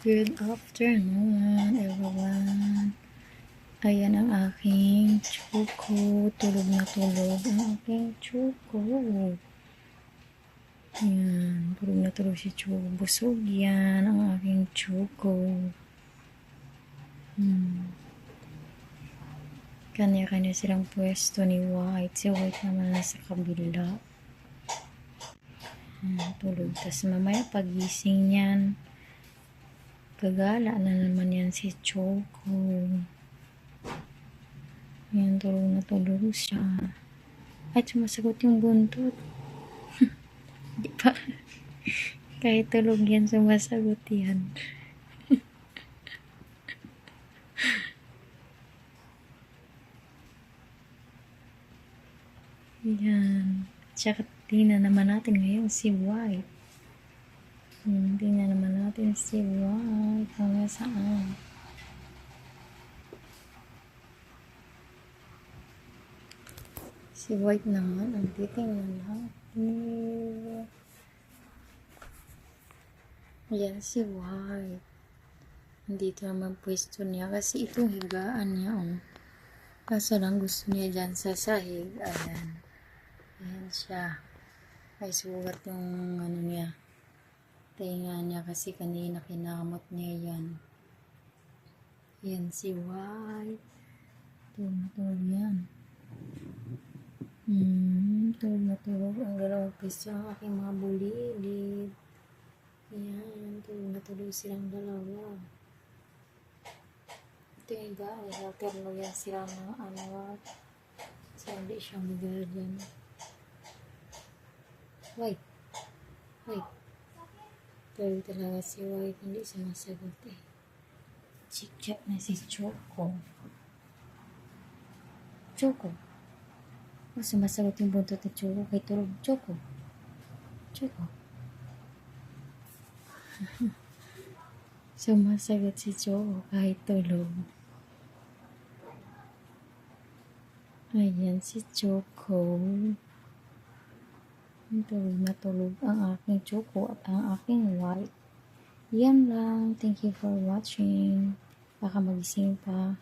Good afternoon, everyone. Ayan ang aking Choco. Tulog na tulog ang aking Choco. Ayan, tulog na tulog si Choco. Busog yan ang aking Choco. Kanya-kanya silang pwesto ni White. Si White naman nasa kabila. Tulog. Tapos mamaya pagising yan, gagala na naman yan si Choco. Yan, tulog na tulog siya. At sumasagot yung buntot. Di ba? Kahit tulog yan, sumasagot yan. Yan. Tsaka tingnan naman natin ngayon si White. Tingnan naman natin si White. Hanggang saan? Si White naman ang titingnan natin. Yan si White. Nandito naman pwesto niya kasi itong higaan niya, oh. Kaso lang gusto niya dyan sa sahig. Ayan. Ayan siya. Ay sugat yung ano niya. Tinga niya kasi kanina kinamot niya yan. Yan si White. Tulog yan. Tulog. Ang dalawang piso ang aking mga bulilid. Yan. Tulog silang dalawa. Ito yung higaan. Alterno yan silang ano. So hindi siyang bigla dyan. White. Pero talaga si White hindi sumasagot eh. Check na si Choco. Sumasagot yung buntot ni Choco kay tulog. Choco. Sumasagot si Choco kahit tulog. Ayan si Choco. Tulog na tulog ang aking Choco at ang aking White. Yan lang. Thank you for watching. Baka magising pa.